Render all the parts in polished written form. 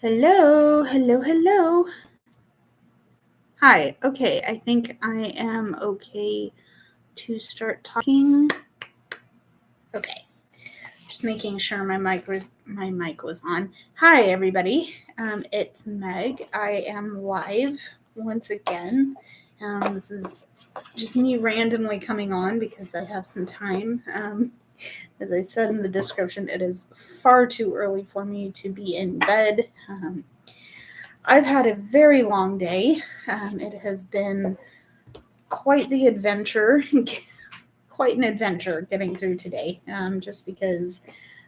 Hello, hello, hello. Hi, okay, I think I am okay to start talking. Okay, just making sure my mic was on. Hi, everybody. It's Meg. I am live once again. This is just me randomly coming on because I have some time. As I said in the description, it is far too early for me to be in bed. I've had a very long day. It has been quite the adventure, quite an adventure getting through today, just because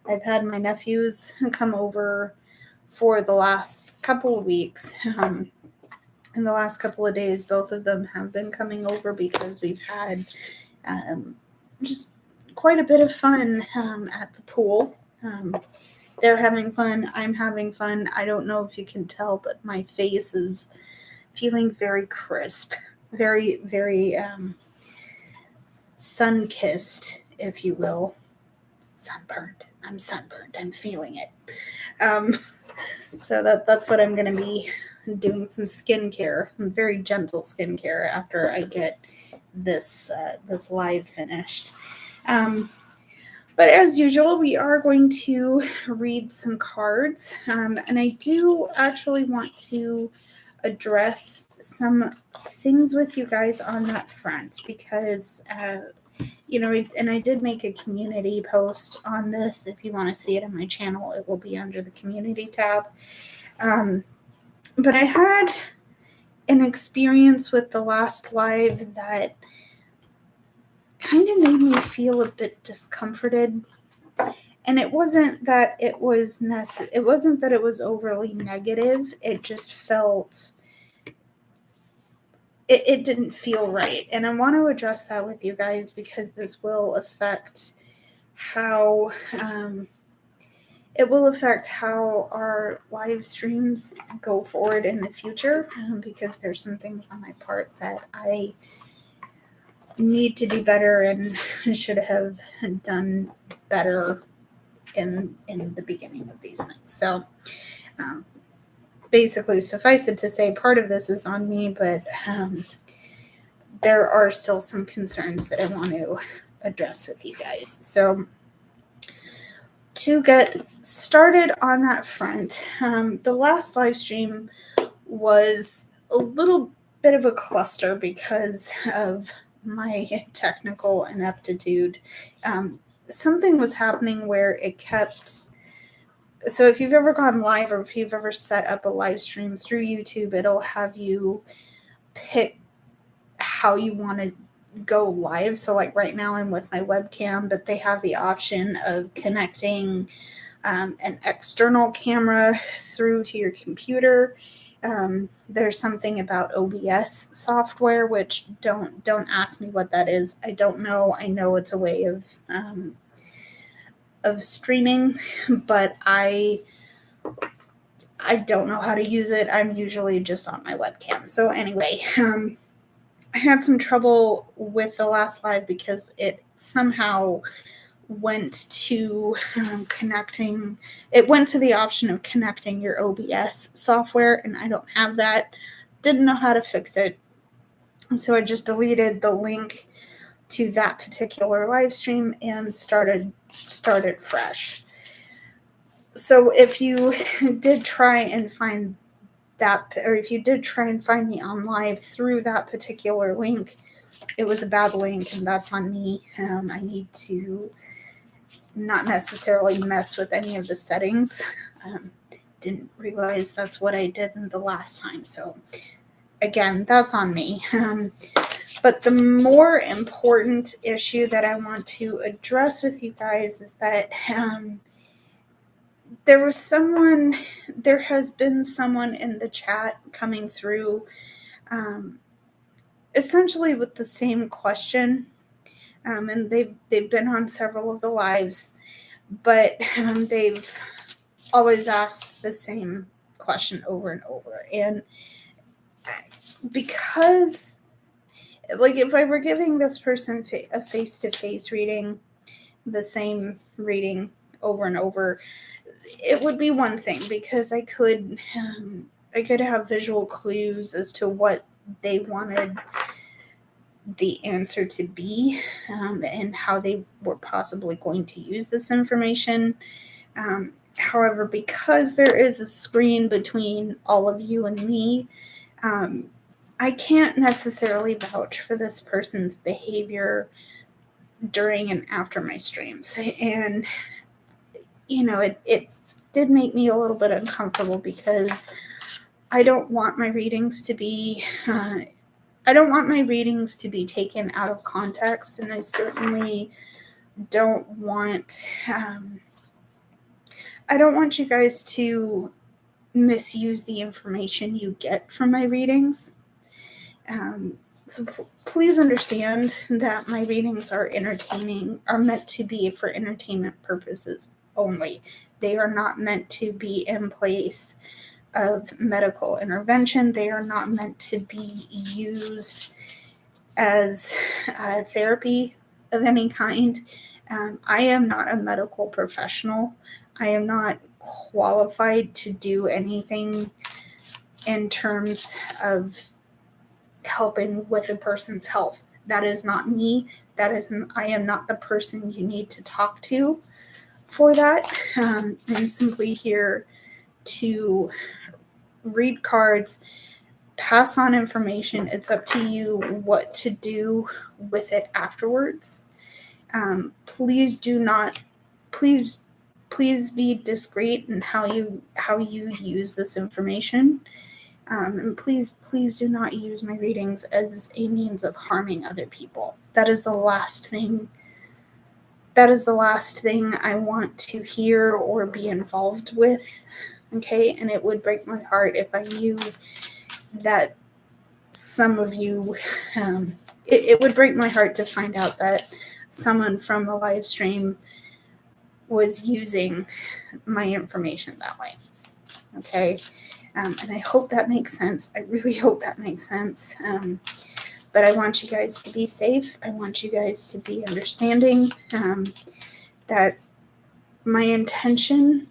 I've had my nephews come over for the last couple of weeks. In the last couple of days, both of them have been coming over because we've had just quite a bit of fun at the pool. They're having fun. I'm having fun. I don't know if you can tell, but my face is feeling very crisp, very, very sun-kissed, if you will. Sunburned. I'm sunburned. I'm feeling it. So that's what I'm going to be doing, some skincare, very gentle skincare after I get this live finished. But as usual, we are going to read some cards, and I do actually want to address some things with you guys on that front because, and I did make a community post on this. If you want to see it on my channel, it will be under the community tab. But I had an experience with the last live that kind of made me feel a bit discomforted. And it wasn't that it was overly negative. It just felt it didn't feel right. And I want to address that with you guys because this will affect how our live streams go forward in the future, because there's some things on my part that I need to do better and should have done better in the beginning of these things. So basically, suffice it to say, part of this is on me, but there are still some concerns that I want to address with you guys. So to get started on that front, the last live stream was a little bit of a cluster because of my technical ineptitude. Something was happening where it kept... So if you've ever gone live or if you've ever set up a live stream through YouTube, it'll have you pick how you want to go live. So like right now I'm with my webcam, but they have the option of connecting an external camera through to your computer. There's something about OBS software, which don't ask me what that is. I don't know. I know it's a way of streaming, but I don't know how to use it. I'm usually just on my webcam. So anyway, I had some trouble with the last live because it somehow went to connecting. It went to the option of connecting your OBS software, and I don't have that. Didn't know how to fix it. And so I just deleted the link to that particular live stream and started fresh. So if you did try and find that, or if you did try and find me on live through that particular link, it was a bad link, and that's on me. I need to not necessarily mess with any of the settings. Didn't realize that's what I did the last time. So again, that's on me. But the more important issue that I want to address with you guys is that there has been someone in the chat coming through essentially with the same question, and they've been on several of the lives, but they've always asked the same question over and over. And because, like, if I were giving this person a face-to-face reading, the same reading over and over, it would be one thing because I could have visual clues as to what they wanted the answer to be, and how they were possibly going to use this information. However, because there is a screen between all of you and me, I can't necessarily vouch for this person's behavior during and after my streams. And, it did make me a little bit uncomfortable because I don't want my readings to be taken out of context, and I certainly don't want you guys to misuse the information you get from my readings. So please understand that my readings are meant to be for entertainment purposes only. They are not meant to be in place of medical intervention. They are not meant to be used as therapy of any kind. I am not a medical professional. I am not qualified to do anything in terms of helping with a person's health. That is not me. I am not the person you need to talk to for that. I'm simply here to read cards, pass on information. It's up to you what to do with it afterwards. Please be discreet in how you use this information. And please do not use my readings as a means of harming other people. That is the last thing I want to hear or be involved with. Okay, and it would break my heart if I knew that some of you, it would break my heart to find out that someone from a live stream was using my information that way. Okay, and I hope that makes sense. I really hope that makes sense. But I want you guys to be safe. I want you guys to be understanding that my intention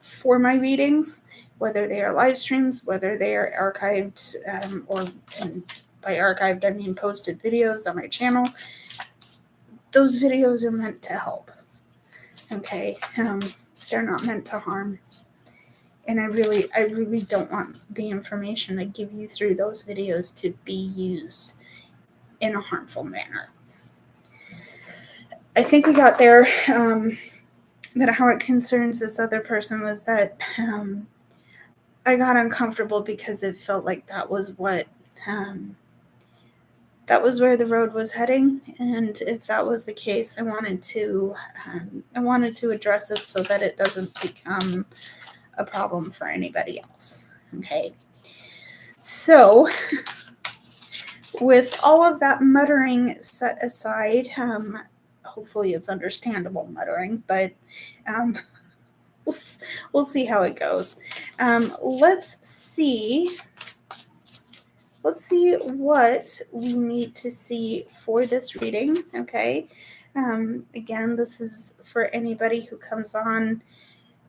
for my readings, whether they are live streams, whether they are archived, and by archived I mean posted videos on my channel, those videos are meant to help. Okay, they're not meant to harm. And I really don't want the information I give you through those videos to be used in a harmful manner. I think we got there. But how it concerns this other person was that I got uncomfortable because it felt like that was where the road was heading, and if that was the case, I wanted to address it so that it doesn't become a problem for anybody else. Okay, so with all of that muttering set aside, hopefully it's understandable muttering, but we'll see how it goes. Let's see what we need to see for this reading. Okay. Again, this is for anybody who comes on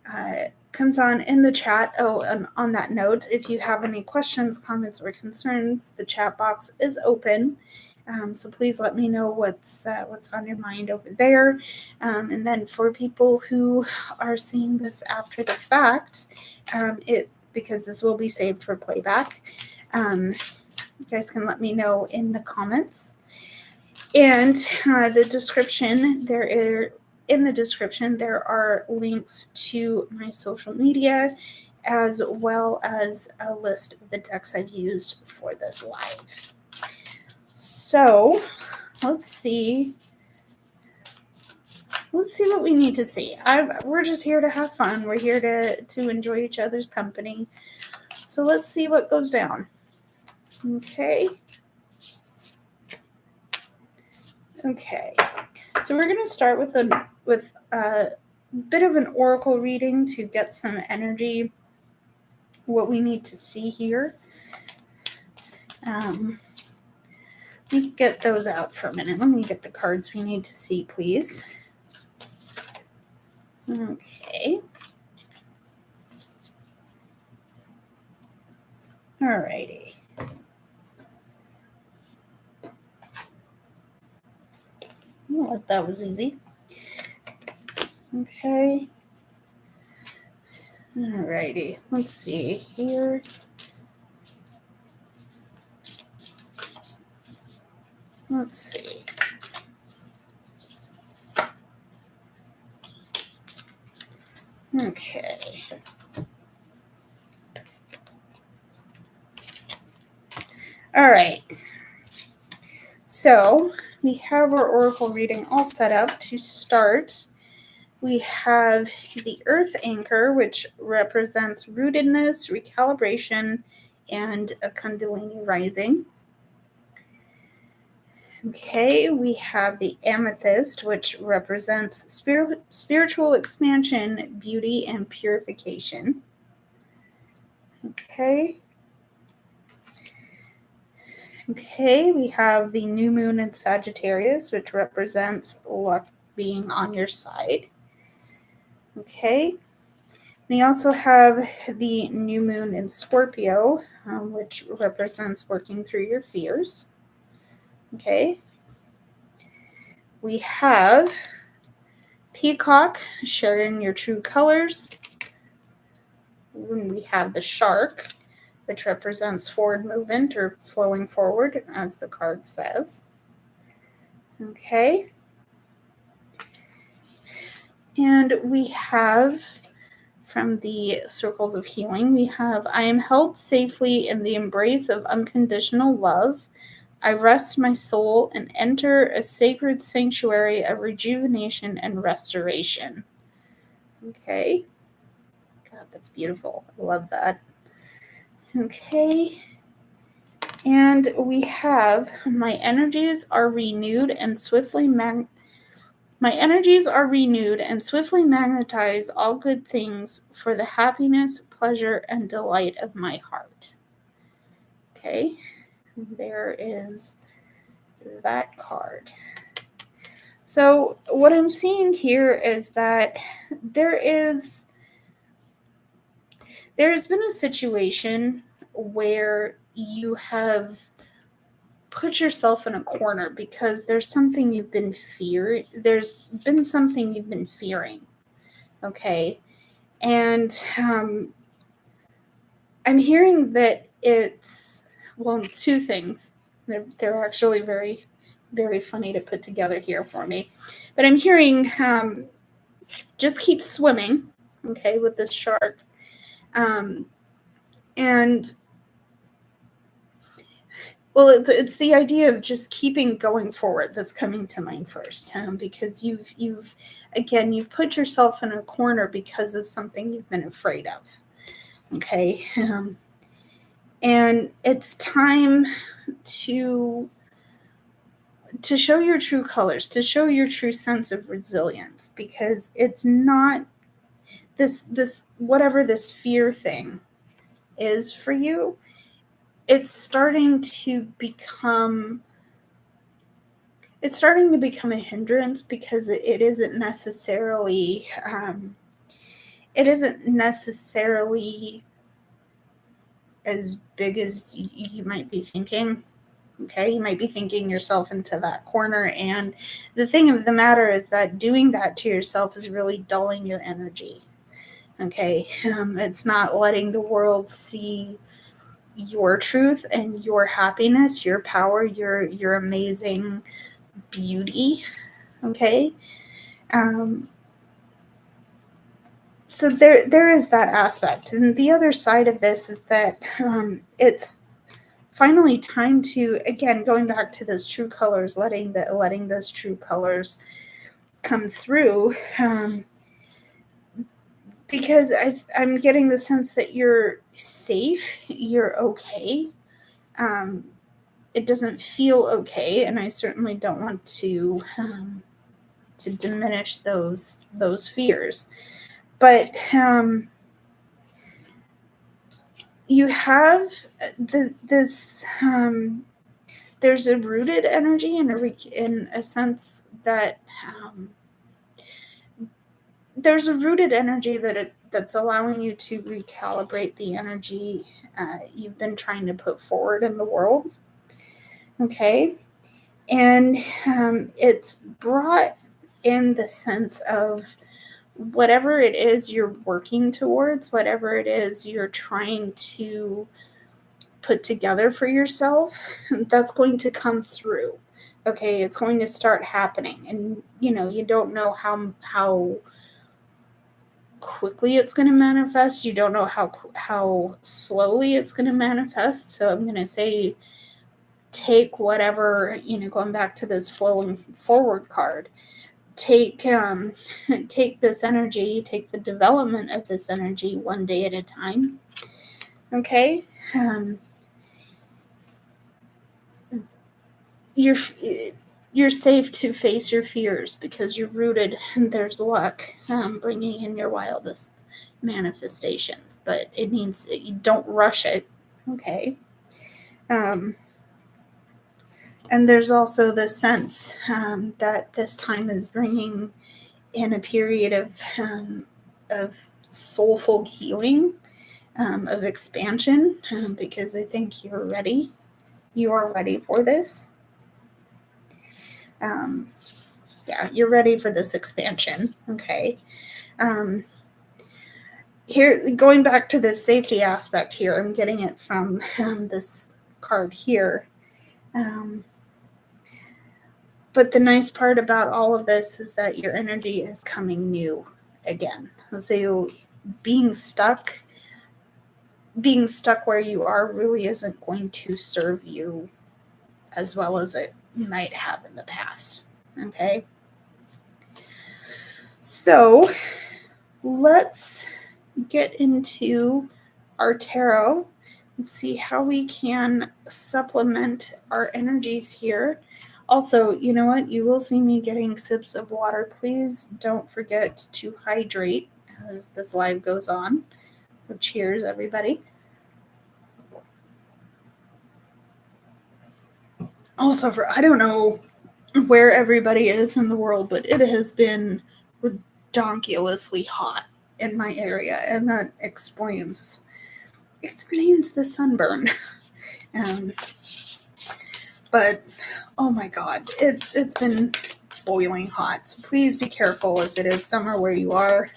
in the chat. Oh, and on that note, if you have any questions, comments, or concerns, the chat box is open. So please let me know what's on your mind over there. And then for people who are seeing this after the fact, because this will be saved for playback, you guys can let me know in the comments. And the description, in the description, there are links to my social media, as well as a list of the decks I've used for this live. So let's see what we need to see. We're just here to have fun. We're here to enjoy each other's company. So let's see what goes down. Okay. So we're going to start with a bit of an oracle reading to get some energy, what we need to see here. Let me get those out for a minute. Let me get the cards we need to see, please. Okay. Alrighty. Well, that was easy. Okay. Alrighty. Let's see here. Let's see. Okay. All right. So we have our oracle reading all set up to start. We have the Earth Anchor, which represents rootedness, recalibration, and a Kundalini rising. Okay, we have the Amethyst, which represents spiritual expansion, beauty, and purification. Okay. Okay, we have the New Moon in Sagittarius, which represents luck being on your side. Okay. We also have the New Moon in Scorpio, which represents working through your fears. Okay. We have Peacock, sharing your true colors. We have the Shark, which represents forward movement or flowing forward, as the card says. Okay. And we have, from the Circles of Healing, we have, I am held safely in the embrace of unconditional love. I rest my soul and enter a sacred sanctuary of rejuvenation and restoration. Okay. God, that's beautiful. I love that. Okay. And we have, my energies are renewed and swiftly magnetize all good things for the happiness, pleasure, and delight of my heart. Okay, there is that card. So what I'm seeing here is that there's been a situation where you have put yourself in a corner because there's something you've been fearing. There's been something you've been fearing. Okay. And I'm hearing that it's, well, two things. They're actually very, very funny to put together here for me. But I'm hearing just keep swimming, okay, with this shark. And well, it's the idea of just keeping going forward that's coming to mind first, because you've put yourself in a corner because of something you've been afraid of. Okay, and it's time to show your true colors, to show your true sense of resilience, because it's not this whatever this fear thing is for you. It's starting to become a hindrance because it isn't necessarily as big as you might be thinking. Okay, you might be thinking yourself into that corner, and the thing of the matter is that doing that to yourself is really dulling your energy. Okay, it's not letting the world see your truth and your happiness, your power, your amazing beauty. Okay, so there is that aspect, and the other side of this is that it's finally time to, again, going back to those true colors, letting those true colors come through, because I'm getting the sense that you're safe, you're okay. It doesn't feel okay, and I certainly don't want to diminish those fears, but you have this. There's a rooted energy in a sense that there's a rooted energy that's allowing you to recalibrate the energy you've been trying to put forward in the world. Okay. And it's brought in the sense of whatever it is you're working towards, whatever it is you're trying to put together for yourself, that's going to come through. Okay, it's going to start happening. And you don't know how quickly it's going to manifest. You don't know how slowly it's going to manifest. So I'm going to say take whatever, going back to this flowing forward card, take this energy, take the development of this energy one day at a time. Okay. You're safe to face your fears because you're rooted and there's luck bringing in your wildest manifestations, but it means that you don't rush it. Okay. And there's also the sense that this time is bringing in a period of soulful healing, of expansion, because I think you're ready. You are ready for this. You're ready for this expansion. Okay. Here, going back to the safety aspect here, I'm getting it from this card here. But the nice part about all of this is that your energy is coming new again. So being stuck where you are really isn't going to serve you as well as it might have in the past. Okay. So let's get into our tarot and see how we can supplement our energies here. Also, you know what? You will see me getting sips of water. Please don't forget to hydrate as this live goes on. So cheers, everybody. Also, I don't know where everybody is in the world, but it has been ridiculously hot in my area, and that explains the sunburn. But oh my God, it's been boiling hot. So please be careful if it is summer where you are.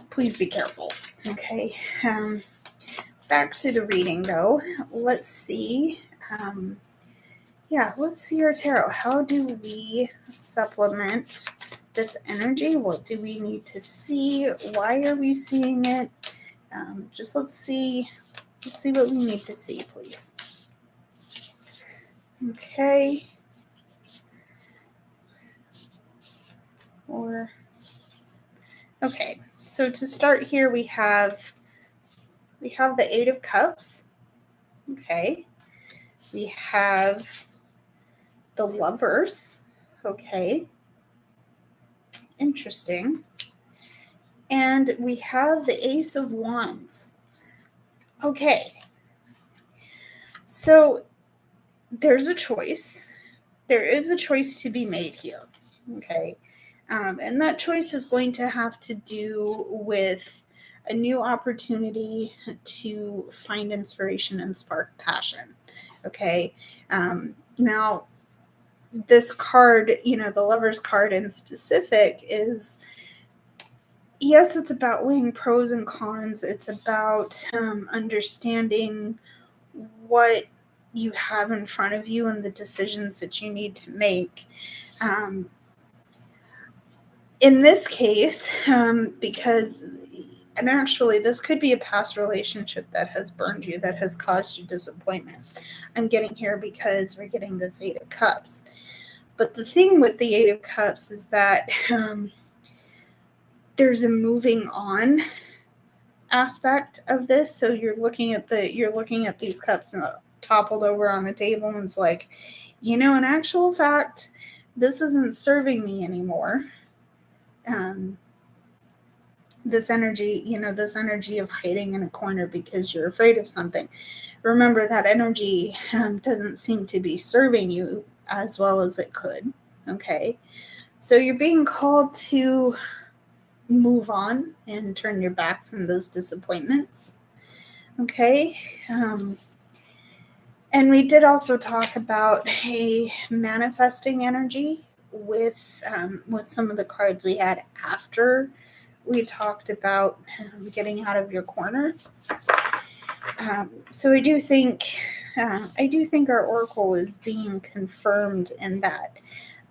Please be careful. Okay. Back to the reading though. Let's see. Let's see our tarot. How do we supplement this energy? What do we need to see? Why are we seeing it? Just let's see what we need to see, please. Okay. Okay. So to start here, we have the Eight of Cups. Okay. We have the Lovers. Okay. Interesting. And we have the Ace of Wands. Okay. So there's a choice. There is a choice to be made here. Okay. And that choice is going to have to do with a new opportunity to find inspiration and spark passion. Okay. Now, this card, the Lover's card in specific is, yes, it's about weighing pros and cons. It's about understanding what you have in front of you and the decisions that you need to make. In this case, and actually this could be a past relationship that has burned you, that has caused you disappointments. I'm getting here because we're getting this Eight of Cups. But the thing with the Eight of Cups is that there's a moving on aspect of this. So you're looking at these cups toppled over on the table, and it's like, in actual fact, this isn't serving me anymore. This energy of hiding in a corner because you're afraid of something. Remember, that energy doesn't seem to be serving you as well as it could. Okay. So you're being called to move on and turn your back from those disappointments. Okay. And we did also talk about a manifesting energy with some of the cards we had after we talked about getting out of your corner. So I do think our oracle is being confirmed in that.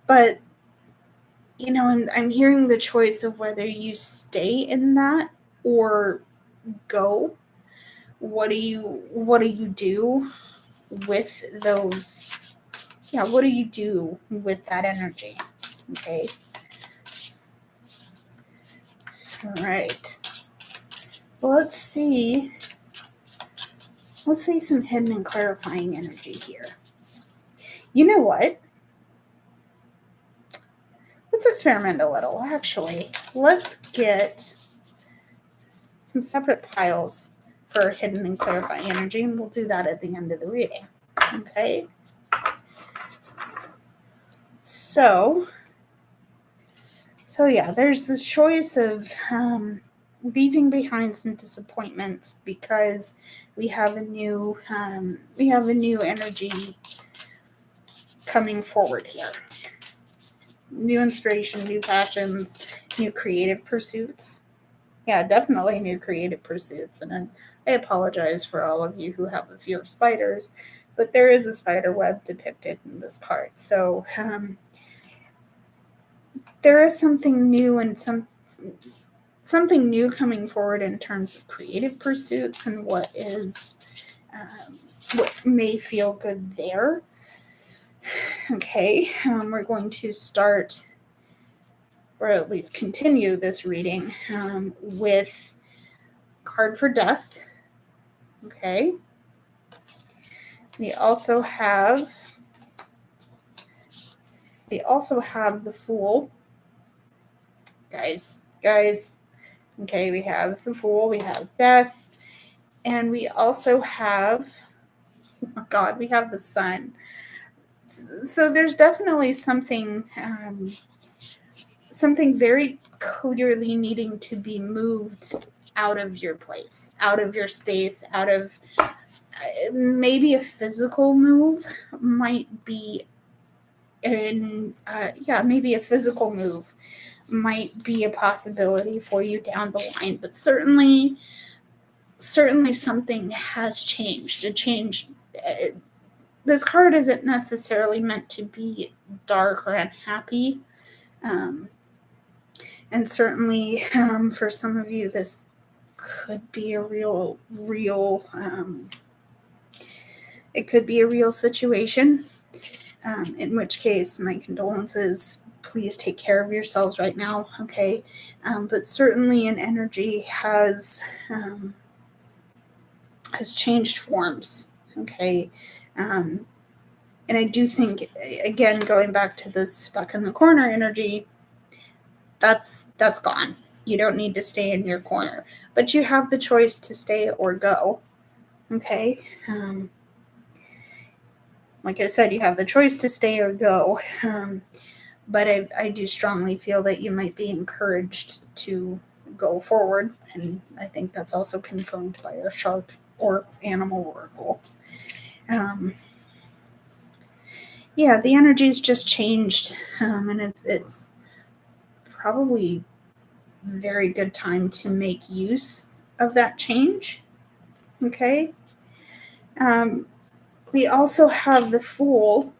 But I'm hearing the choice of whether you stay in that or go. What do you do with those? Yeah, what do you do with that energy? Okay. All right. Well, let's see some hidden and clarifying energy here. You know what? Let's experiment a little, actually. Let's get some separate piles for hidden and clarifying energy, and we'll do that at the end of the reading. Okay? So yeah, there's the choice of leaving behind some disappointments because we have a new energy coming forward here. New inspiration, new passions, new creative pursuits. Yeah, definitely new creative pursuits. And I apologize for all of you who have a fear of spiders, but there is a spider web depicted in this card. So there is something new and something new coming forward in terms of creative pursuits and what may feel good there. Okay, we're going to start, or at least continue this reading with card for death. Okay. We also have the Fool. Guys. Okay, we have the Fool, we have death, and we also have, oh God, we have the Sun. So there's definitely something very clearly needing to be moved out of your place, out of your space, out of maybe a physical move might be maybe a physical move might be a possibility for you down the line, but certainly something has changed. This card isn't necessarily meant to be dark or unhappy. And certainly for some of you, this could be a real it could be a real situation, in which case my condolences. Please take care of yourselves right now, okay? But certainly an energy has changed forms, okay? And I do think, again, going back to this stuck in the corner energy, that's gone. You don't need to stay in your corner, but you have the choice to stay or go, okay? Like I said, you have the choice to stay or go, but I do strongly feel that you might be encouraged to go forward, and I think that's also confirmed by our shark or animal oracle. Yeah, the energy's just changed, and it's probably a very good time to make use of that change. Okay. We also have the Fool,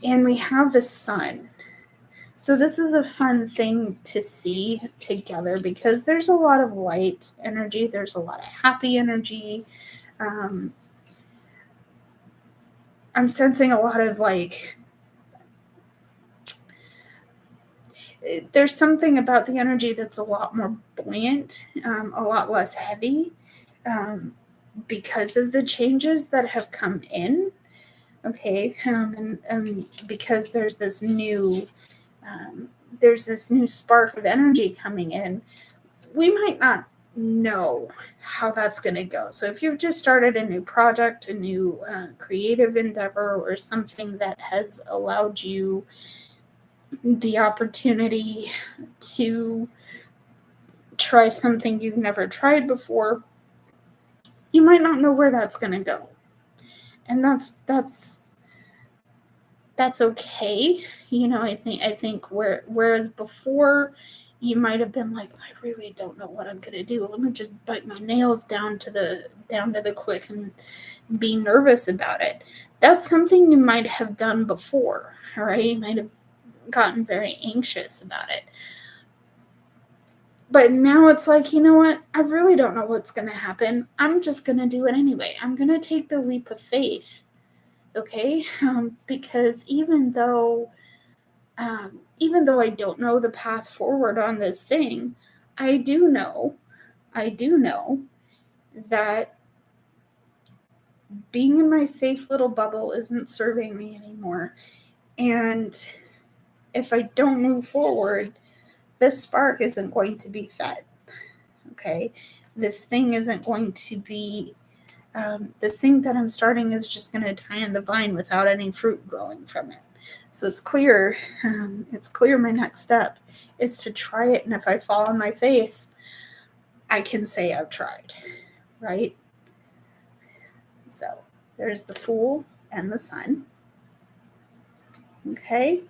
and we have the Sun. So this is a fun thing to see together because there's a lot of light energy. There's a lot of happy energy. I'm sensing a lot of there's something about the energy that's a lot more buoyant, a lot less heavy, because of the changes that have come in. Okay. And because there's this new spark of energy coming in, we might not know how that's going to go. So if you've just started a new project, a new creative endeavor, or something that has allowed you the opportunity to try something you've never tried before, you might not know where that's going to go. And that's okay. I think whereas before you might have been like, I really don't know what I'm going to do. Let me just bite my nails down to the quick and be nervous about it. That's something you might have done before, right? You might have gotten very anxious about it. But now it's like, you know what? I really don't know what's going to happen. I'm just going to do it anyway. I'm going to take the leap of faith, okay? Because even though I don't know the path forward on this thing, I do know that being in my safe little bubble isn't serving me anymore. And if I don't move forward, this spark isn't going to be fed. Okay? This thing isn't going to be, this thing that I'm starting is just going to die in the vine without any fruit growing from it. So it's clear my next step is to try it. And if I fall on my face, I can say I've tried, right? So there's the Fool and the Sun. Okay.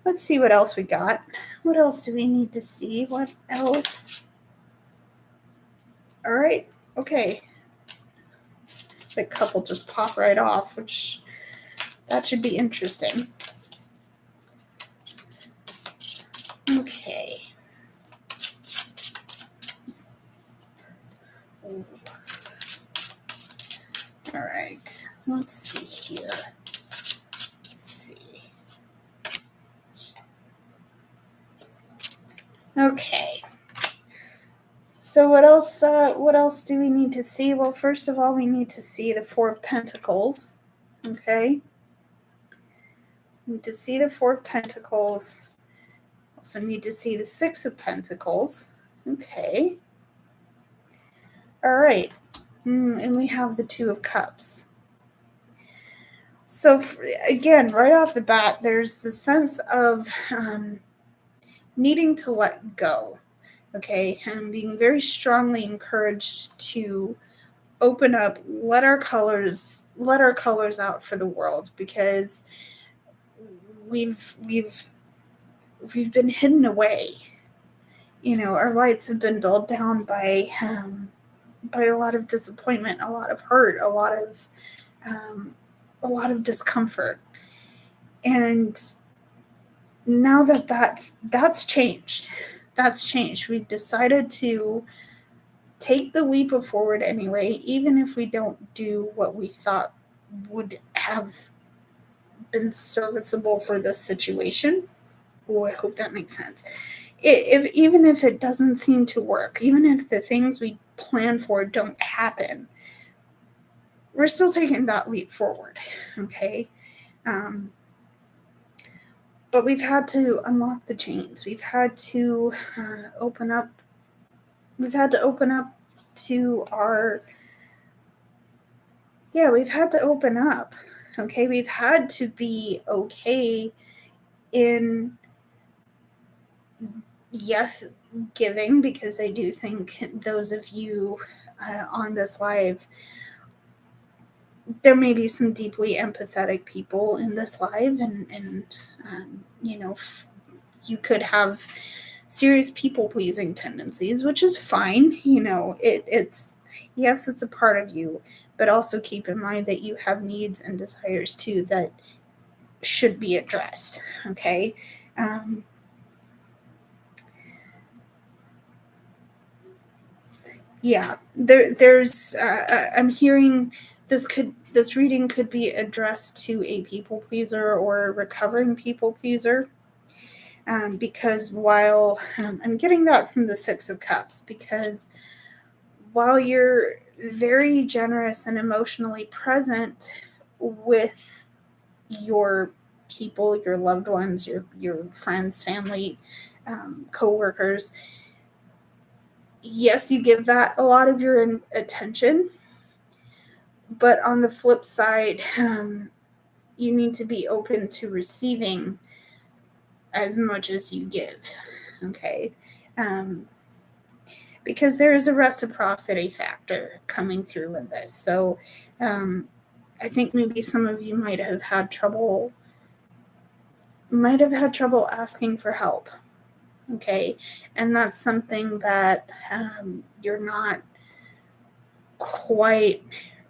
Let's see what else we got. What else do we need to see? What else? All right. Okay. The couple just pop right off, which that should be interesting. Okay. All right. Let's see here. Okay. So what else do we need to see? Well, first of all, we need to see the Four of Pentacles. Okay. We need to see the Four of Pentacles. Also need to see the Six of Pentacles. Okay. All right. And we have the Two of Cups. So again, right off the bat, there's the sense of needing to let go. Okay. And being very strongly encouraged to open up, let our colors out for the world, because we've been hidden away. Our lights have been dulled down by a lot of disappointment, a lot of hurt, a lot of discomfort. And now that's changed. We've decided to take the leap of forward anyway, even if we don't do what we thought would have been serviceable for this situation. Oh, I hope that makes sense. Even if it doesn't seem to work, even if the things we plan for don't happen, we're still taking that leap forward, okay? But we've had to unlock the chains. We've had to open up. We've had to open up to our. Yeah, we've had to open up. Okay, we've had to be okay in, yes, giving, because I do think those of you on this live, there may be some deeply empathetic people in this live, and you could have serious people-pleasing tendencies, which is fine. It's yes, it's a part of you, but also keep in mind that you have needs and desires too that should be addressed. Okay. Yeah, there's I'm hearing this reading could be addressed to a people pleaser or a recovering people pleaser, because while I'm getting that from the Six of Cups, because while you're very generous and emotionally present with your people, your loved ones, your friends, family, co-workers, yes, you give that a lot of your attention, but on the flip side, you need to be open to receiving as much as you give. Okay. Because there is a reciprocity factor coming through in this. So I think maybe some of you might have had trouble asking for help. Okay. And that's something that you're not quite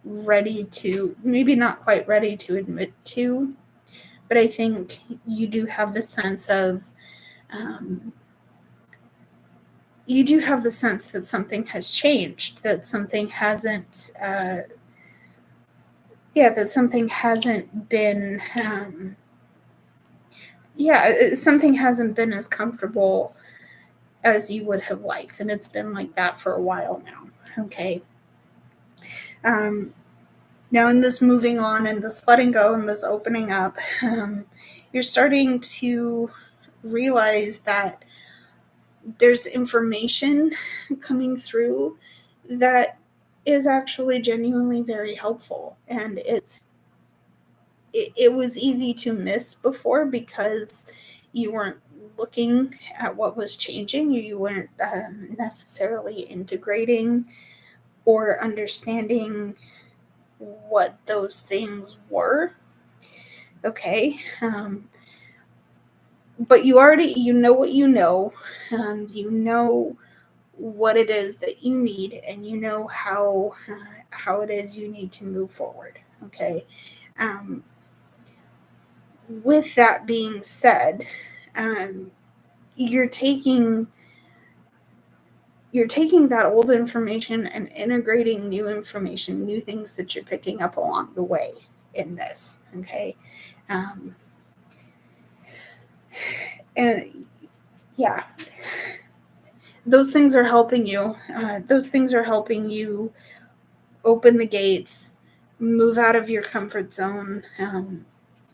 ready to, maybe not quite ready to admit to, but I think you do have the sense of, that something has changed, that something hasn't, that something hasn't been, something hasn't been as comfortable as you would have liked. And it's been like that for a while now. Okay. Now in this moving on and this letting go and this opening up, you're starting to realize that there's information coming through that is actually genuinely very helpful. And it was easy to miss before because you weren't looking at what was changing. You weren't necessarily integrating or understanding what those things were. Okay. But you know what you know. You know what it is that you need, and you know how it is you need to move forward. Okay. With that being said, you're taking that old information and integrating new information, new things that you're picking up along the way in this. Okay. And yeah, those things are helping you. Those things are helping you open the gates, move out of your comfort zone,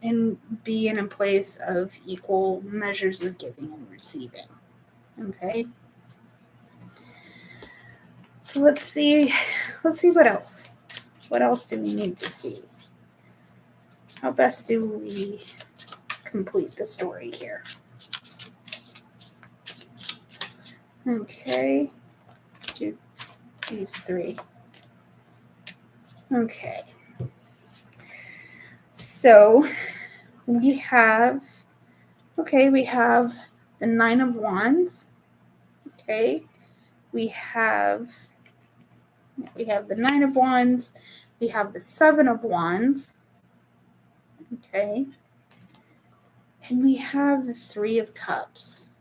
and be in a place of equal measures of giving and receiving. Okay. So let's see what else. What else do we need to see? How best do we complete the story here? Okay. Do these three. Okay. So we have the 9 of Wands. Okay. We have the 9 of Wands. We have the 7 of Wands. Okay. And we have the 3 of Cups.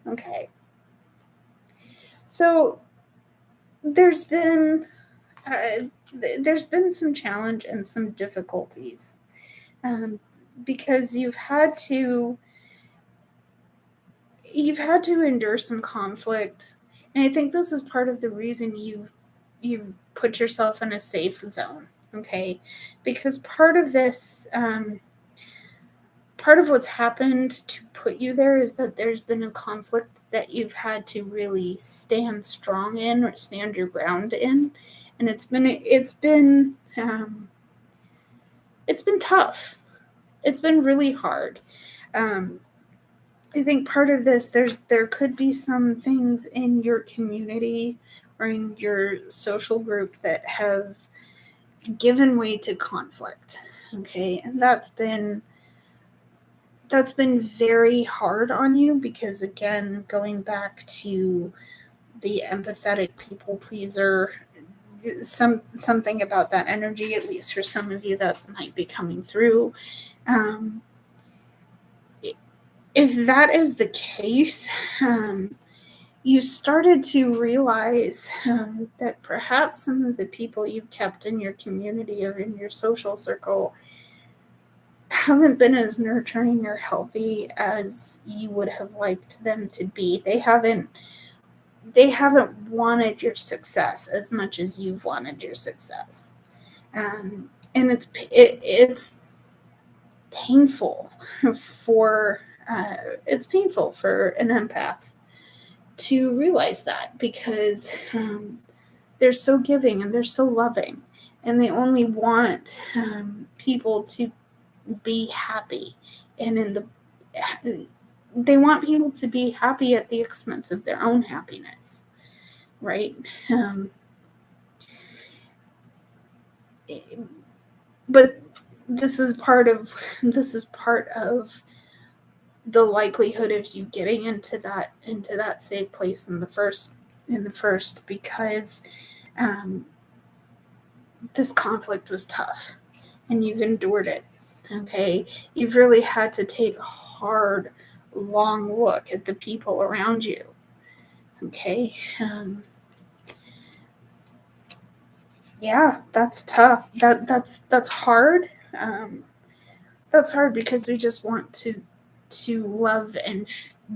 Okay. So there's been some challenge and some difficulties because you've had to endure some conflict. And I think this is part of the reason you've put yourself in a safe zone. Okay. Because part of this, part of what's happened to put you there is that there's been a conflict that you've had to really stand strong in or stand your ground in. And it's been tough. It's been really hard. I think part of this, there could be some things in your community or in your social group that have given way to conflict. Okay. And that's been very hard on you because, again, going back to the empathetic people pleaser, something about that energy, at least for some of you, that might be coming through. If that is the case, you started to realize that perhaps some of the people you've kept in your community or in your social circle haven't been as nurturing or healthy as you would have liked them to be. They haven't wanted your success as much as you've wanted your success. And it's painful for an empath to realize that, because they're so giving and they're so loving, and they only want people to be happy, and they want people to be happy at the expense of their own happiness, right? But this is part of the likelihood of you getting into that safe place in the first because this conflict was tough and you've endured it. Okay, you've really had to take a hard, long look at the people around you. Okay, yeah, that's tough. That's hard. That's hard because we just want to love and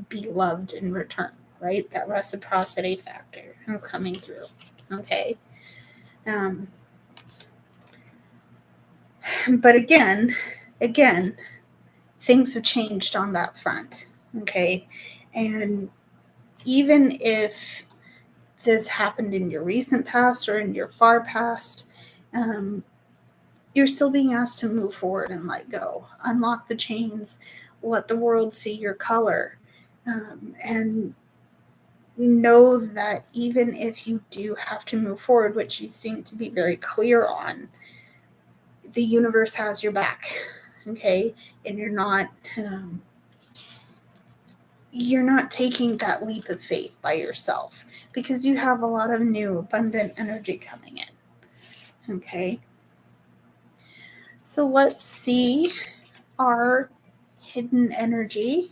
be loved in return, right? That reciprocity factor is coming through. Okay. But again, things have changed on that front. Okay. And even if this happened in your recent past or in your far past, you're still being asked to move forward and let go, unlock the chains, let the world see your color, and know that even if you do have to move forward, which you seem to be very clear on, the universe has your back, okay? And you're not taking that leap of faith by yourself because you have a lot of new abundant energy coming in, okay? So let's see our hidden energy.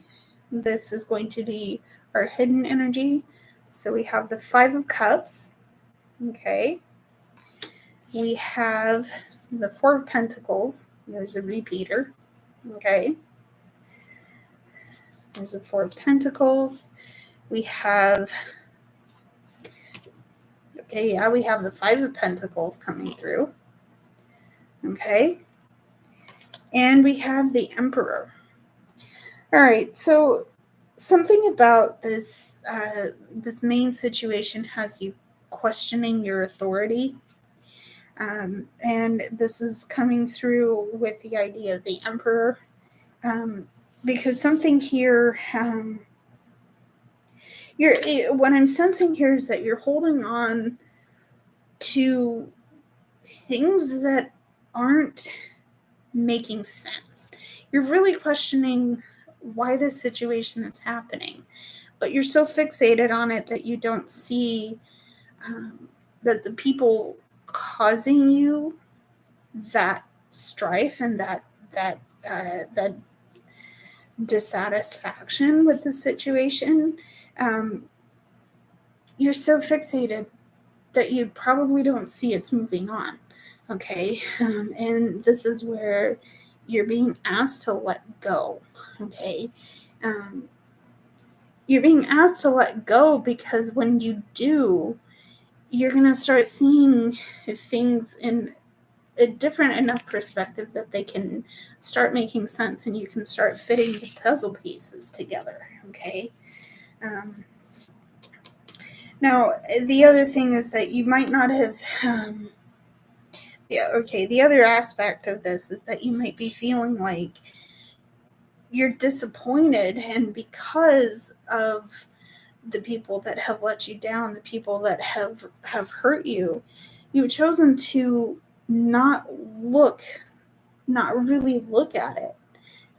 This is going to be our hidden energy. So we have the 5 of Cups, okay? We have the 4 of Pentacles. There's a repeater, okay? There's a 4 of Pentacles. We have, we have the 5 of Pentacles coming through, okay? And we have the Emperor. All right, so something about this this main situation has you questioning your authority. And this is coming through with the idea of the Emperor. Because something here, what I'm sensing here is that you're holding on to things that aren't making sense. You're really questioning why this situation is happening, but you're so fixated on it that you don't see that the people causing you that strife and that dissatisfaction with the situation, you're so fixated that you probably don't see it's moving on. Okay. And this is where you're being asked to let go. Okay. You're being asked to let go because when you do, you're going to start seeing things in a different enough perspective that they can start making sense and you can start fitting the puzzle pieces together. Okay. Now, the other thing is that you might not have, the other aspect of this is that you might be feeling like you're disappointed, and because of the people that have let you down, the people that have hurt you, you've chosen to not really look at it.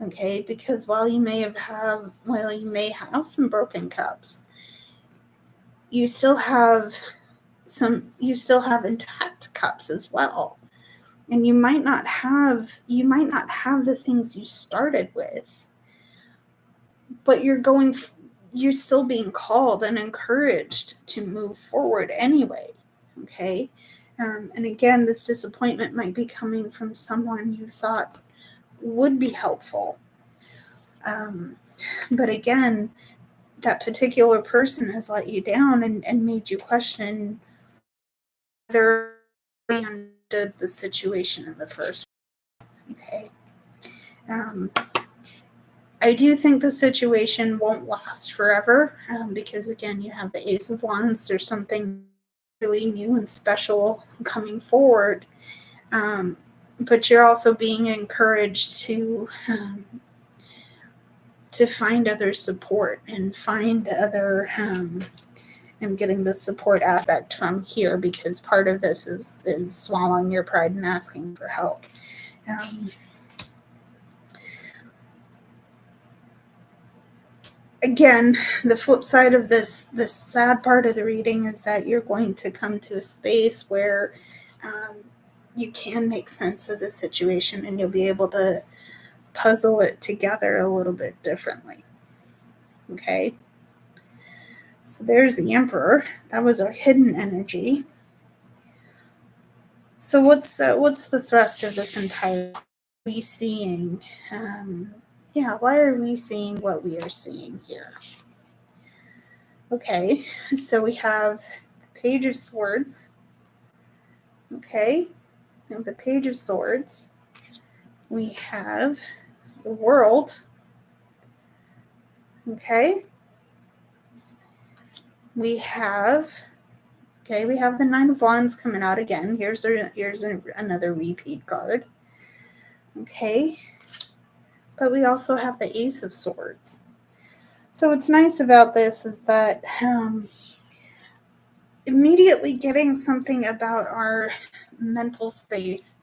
Okay, because while you may have some broken cups, you still have intact cups as well. And you might not have the things you started with, but you're still being called and encouraged to move forward anyway. Okay. And again, this disappointment might be coming from someone you thought would be helpful. But again, that particular person has let you down and made you question whether they understood the situation in the first place. Okay. I do think the situation won't last forever because, again, you have the Ace of Wands. There's something really new and special coming forward. But you're also being encouraged to find other support and find other. I'm getting the support aspect from here because part of this is swallowing your pride and asking for help. Again, the flip side of this sad part of the reading is that you're going to come to a space where you can make sense of the situation and you'll be able to puzzle it together a little bit differently. Okay? So there's the Emperor. That was our hidden energy. So what's the thrust of this entire? Are we seeing? Why are we seeing what we are seeing here? Okay, so we have the Page of Swords. Okay, we have the Page of Swords. We have the World. Okay. We have the Nine of Wands coming out again. Here's another repeat card. Okay. But we also have the Ace of Swords. So what's nice about this is that immediately getting something about our mental space.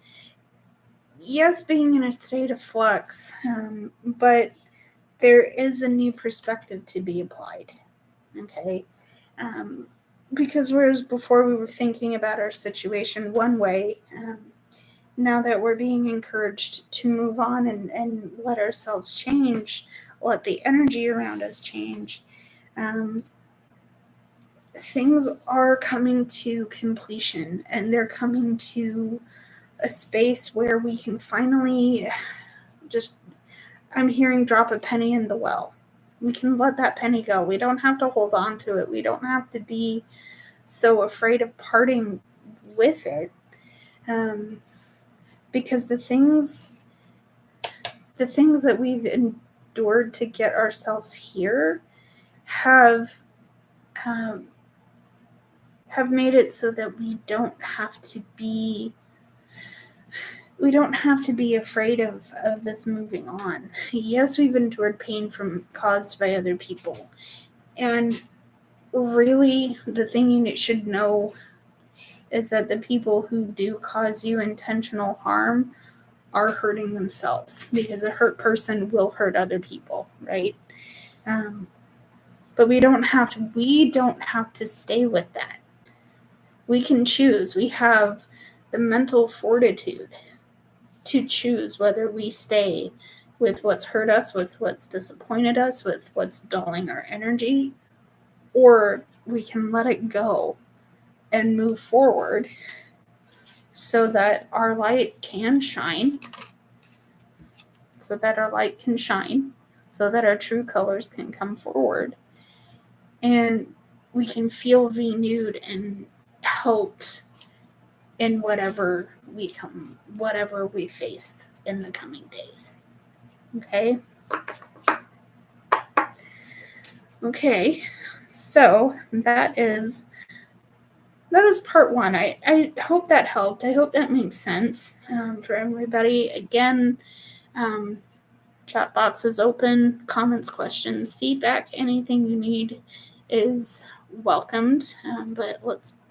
Yes, being in a state of flux, but there is a new perspective to be applied. Okay. Because whereas before we were thinking about our situation one way, now that we're being encouraged to move on and let ourselves change, let the energy around us change, things are coming to completion and they're coming to a space where we can finally I'm hearing drop a penny in the well. We can let that penny go. We don't have to hold on to it. We don't have to be so afraid of parting with it. Because the things that we've endured to get ourselves here have made it so that we don't have to be afraid of this moving on. Yes, we've endured pain caused by other people. And really, the thing you should know is that the people who do cause you intentional harm are hurting themselves, because a hurt person will hurt other people, right? But we don't have to stay with that. We can choose. We have the mental fortitude to choose whether we stay with what's hurt us, with what's disappointed us, with what's dulling our energy, or we can let it go and move forward so that our light can shine, so that our true colors can come forward, and we can feel renewed and helped in whatever we face in the coming days. Okay, so that is part one. I hope that helped. I hope that makes sense for everybody. Again, chat box is open. Comments, questions, feedback, anything you need is welcomed. But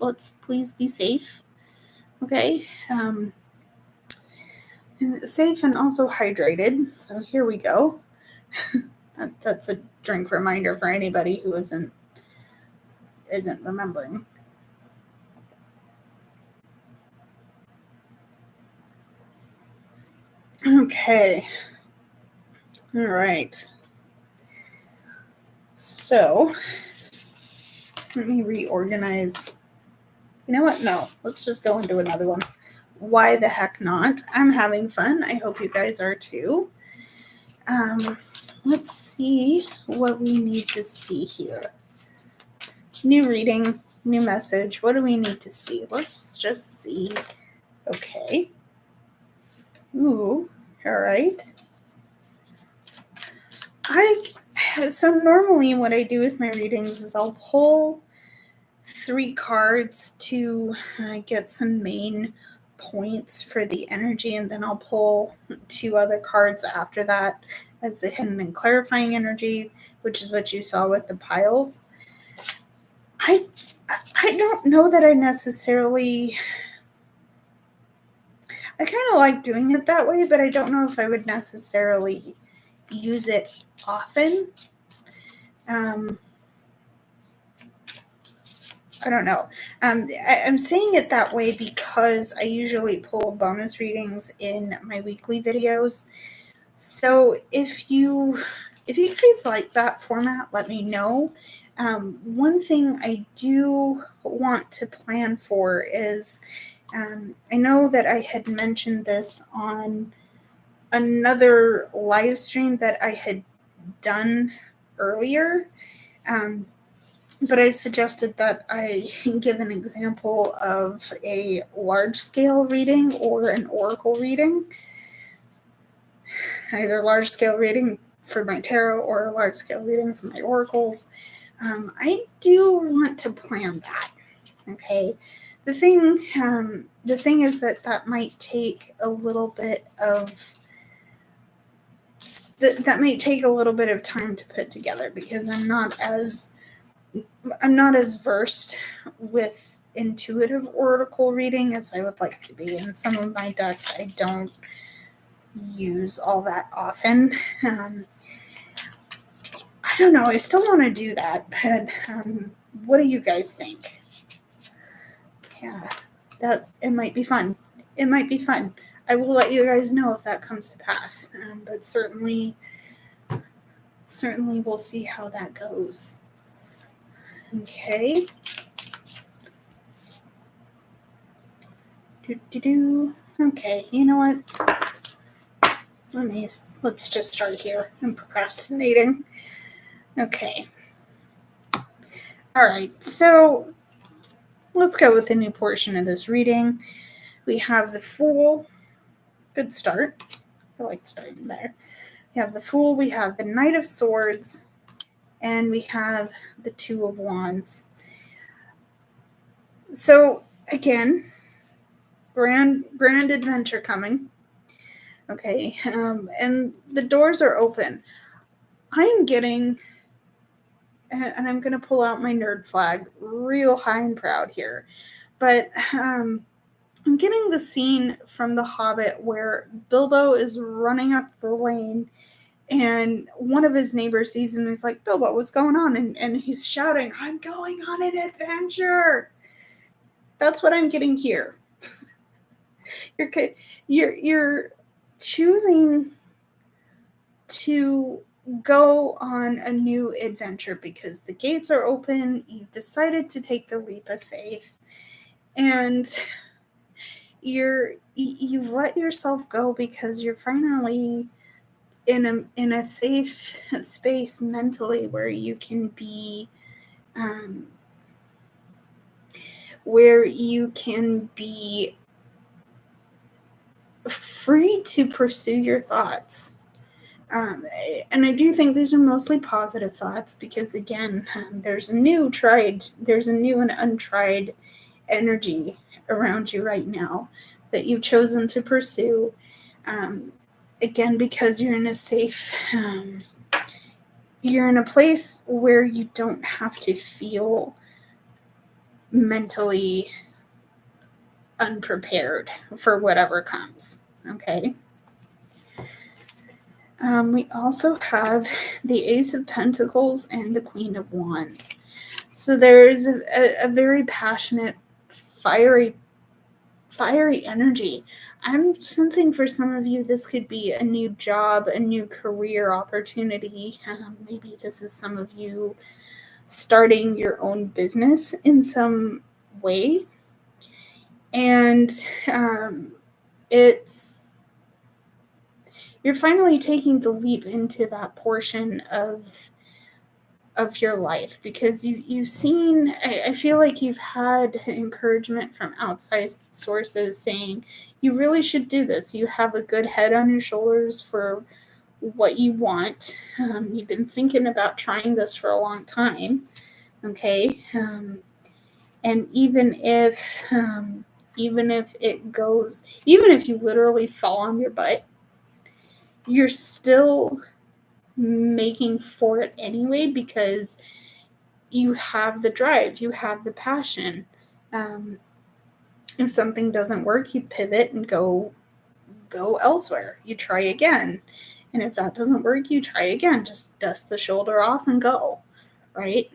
let's please be safe. Okay. Safe and also hydrated. So here we go. That's a drink reminder for anybody who isn't remembering. Okay. All right. So let me reorganize. You know what? No, let's just go into another one. Why the heck not? I'm having fun. I hope you guys are too. Let's see what we need to see here. New reading, new message. What do we need to see? Let's just see. Okay. Ooh, all right. So normally what I do with my readings is I'll pull 3 cards to get some main points for the energy, and then I'll pull 2 other cards after that as the hidden and clarifying energy, which is what you saw with the piles. I don't know that I necessarily... I kind of like doing it that way, but I don't know if I would necessarily use it often. I don't know. I'm saying it that way because I usually pull bonus readings in my weekly videos. So if you guys like that format, let me know. One thing I do want to plan for is, I know that I had mentioned this on another live stream that I had done earlier, but I suggested that I give an example of a large-scale reading or an oracle reading. Either large-scale reading for my tarot or a large-scale reading for my oracles. I do want to plan that. Okay. The thing is that might take a little bit of time to put together because I'm not as versed with intuitive oracle reading as I would like to be. And some of my decks I don't use all that often. I don't know. I still want to do that, but what do you guys think? Yeah, it might be fun. It might be fun. I will let you guys know if that comes to pass, but certainly we'll see how that goes. Okay. Okay, you know what? Let's just start here. I'm procrastinating. Okay. All right, so let's go with the new portion of this reading. We have the Fool. Good start. I like starting there. We have the Fool, we have the Knight of Swords, and we have the Two of Wands. So, again, grand adventure coming. Okay, and the doors are open. I'm getting, and I'm going to pull out my nerd flag real high and proud here, but I'm getting the scene from The Hobbit where Bilbo is running up the lane and one of his neighbors sees him and is like, Bilbo, what's going on? And he's shouting, I'm going on an adventure. That's what I'm getting here. You're choosing to go on a new adventure because the gates are open. You've decided to take the leap of faith, and you've let yourself go because you're finally in a safe space mentally where you can be free to pursue your thoughts. And I do think these are mostly positive thoughts because, again, there's a new and untried energy around you right now that you've chosen to pursue. Again, because you're in a safe, you're in a place where you don't have to feel mentally unprepared for whatever comes. Okay. We also have the Ace of Pentacles and the Queen of Wands. So there's a very passionate, fiery energy. I'm sensing for some of you this could be a new job, a new career opportunity. Maybe this is some of you starting your own business in some way. And you're finally taking the leap into that portion of your life because you've seen, I feel like you've had encouragement from outside sources saying you really should do this. You have a good head on your shoulders for what you want. You've been thinking about trying this for a long time. Okay. And even if even if you literally fall on your butt, you're still making for it anyway, because you have the drive, you have the passion. If something doesn't work, you pivot and go elsewhere. You try again. And if that doesn't work, you try again. Just dust the shoulder off and go, right?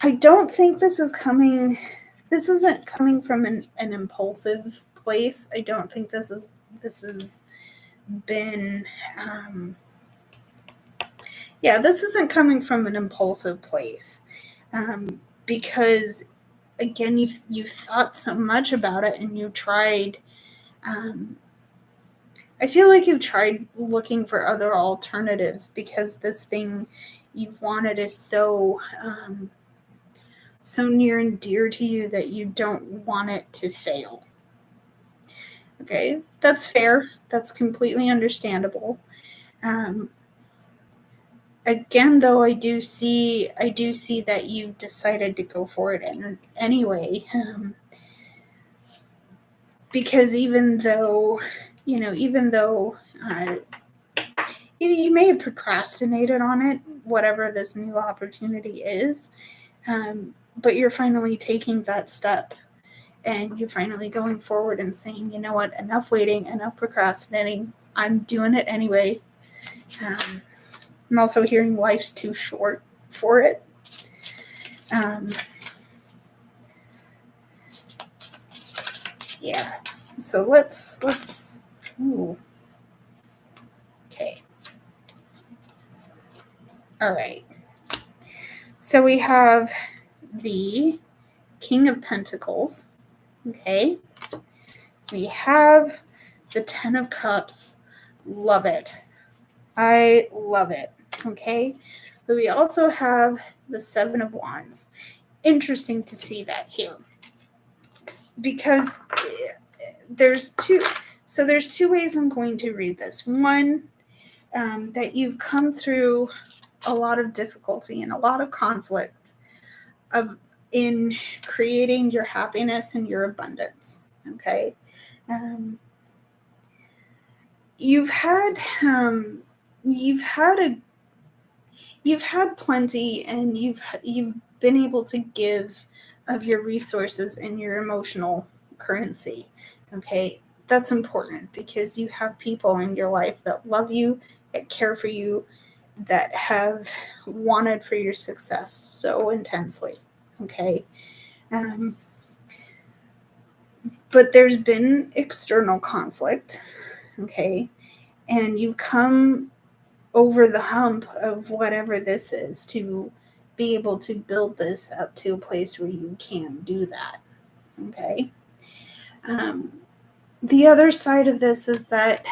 I don't think this isn't coming from an impulsive place. I don't think this has been, this isn't coming from an impulsive place. Because again, you've thought so much about it, and you tried, I feel like you've tried looking for other alternatives, because this thing you've wanted is so near and dear to you that you don't want it to fail. Okay, that's fair. That's completely understandable. Again, though, I do see that you decided to go for it anyway. Because even though you may have procrastinated on it, whatever this new opportunity is, but you're finally taking that step, and you're finally going forward and saying, you know what, enough waiting, enough procrastinating, I'm doing it anyway. I'm also hearing life's too short for it. Yeah. So let's. Ooh. Okay. All right. So we have the King of Pentacles. Okay. We have the 10 of Cups. Love it. I love it. Okay. But we also have the 7 of Wands. Interesting to see that here, because there's two ways I'm going to read this. One, that you've come through a lot of difficulty and a lot of conflict in creating your happiness and your abundance. Okay. You've had plenty, and you've been able to give of your resources and your emotional currency. Okay, that's important, because you have people in your life that love you, that care for you, that have wanted for your success so intensely. Okay. But there's been external conflict. Okay. And you come over the hump of whatever this is to be able to build this up to a place where you can do that. Okay. The other side of this is that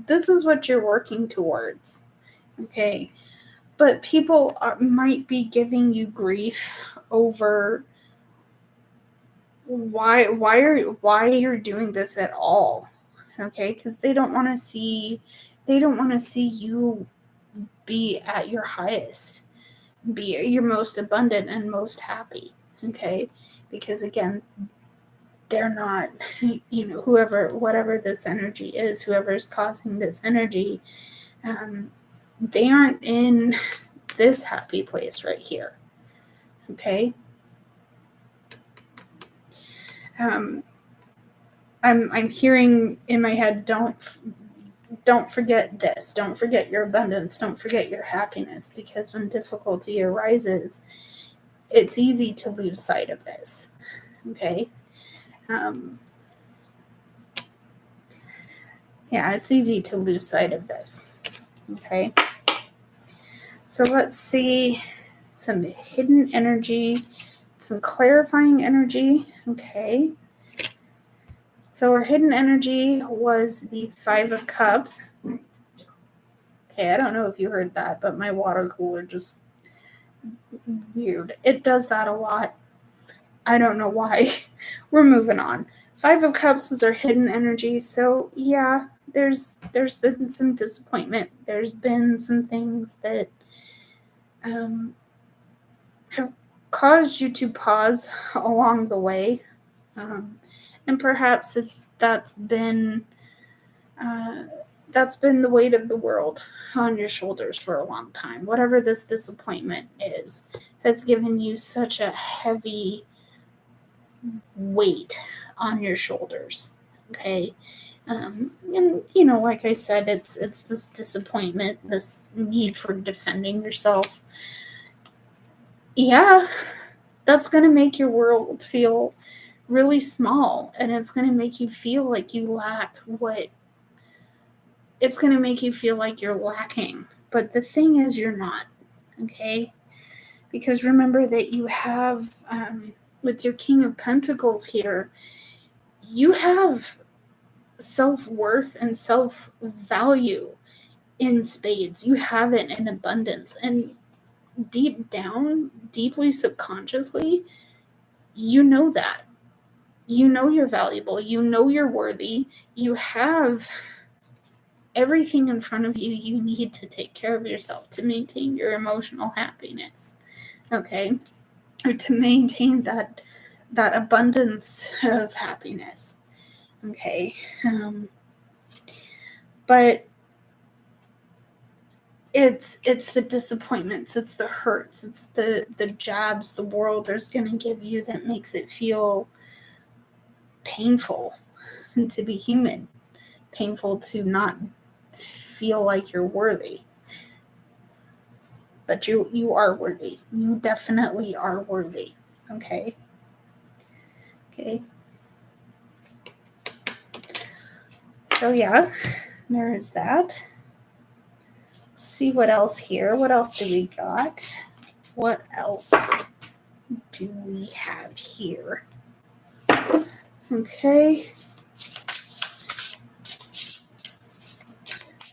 this is what you're working towards. Okay. But people might be giving you grief over why you're doing this at all. Okay. Because they don't want to see you be at your highest, be your most abundant and most happy. Okay. Because again, they're not, whatever this energy is, whoever's causing this energy, they aren't in this happy place right here. Okay. I'm hearing in my head, don't forget this. Don't forget your abundance. Don't forget your happiness, because when difficulty arises, it's easy to lose sight of this. Okay. It's easy to lose sight of this. Okay. So let's see some hidden energy, some clarifying energy. Okay. So our hidden energy was the 5 of Cups. Okay, I don't know if you heard that, but my water cooler just weird. It does that a lot. I don't know why. We're moving on. 5 of Cups was our hidden energy. So yeah, there's been some disappointment. There's been some things that have caused you to pause along the way. And perhaps that's been the weight of the world on your shoulders for a long time. Whatever this disappointment is, has given you such a heavy weight on your shoulders. Okay. And like I said, it's this disappointment, this need for defending yourself. Yeah, that's going to make your world feel really small, and it's going to make you feel like you lack it's going to make you feel like you're lacking. But the thing is, you're not. Okay. Because remember that you have, with your King of Pentacles here, you have self-worth and self-value in spades. You have it in abundance. And deep down, deeply subconsciously, you know that. You know you're valuable. You know you're worthy. You have everything in front of you you need to take care of yourself, to maintain your emotional happiness. Okay? Or to maintain that abundance of happiness. Okay? But it's the disappointments, it's the hurts, it's the jabs the world is going to give you that makes it feel painful to be human, painful to not feel like you're worthy. But you are worthy. You definitely are worthy. Okay? Okay. So yeah, there is that. Let's see what else here. What else do we got? What else do we have here? Okay.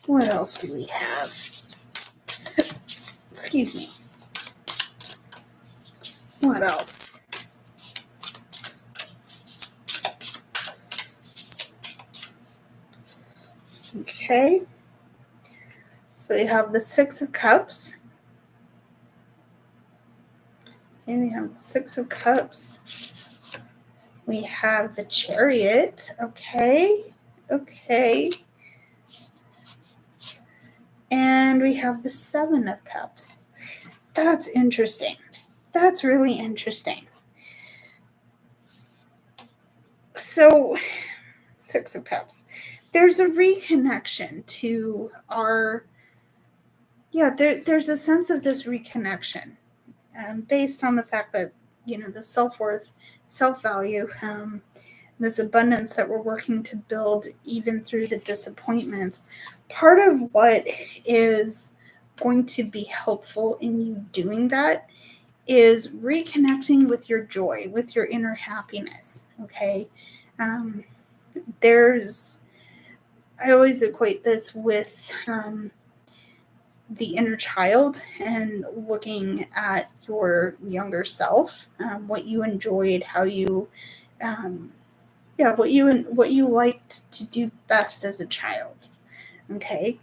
What else do we have? Excuse me. What else? Okay. So we have the Six of Cups. And we have the Six of Cups. We have the Chariot. Okay. Okay. And we have the Seven of Cups. That's interesting. That's really interesting. So, Six of Cups. There's a reconnection to our... Yeah, there's a sense of this reconnection based on the fact that, the self-worth, self-value, this abundance that we're working to build even through the disappointments. Part of what is going to be helpful in you doing that is reconnecting with your joy, with your inner happiness. Okay. I always equate this with the inner child and looking at your younger self, what you enjoyed, how you, what you liked to do best as a child. Okay.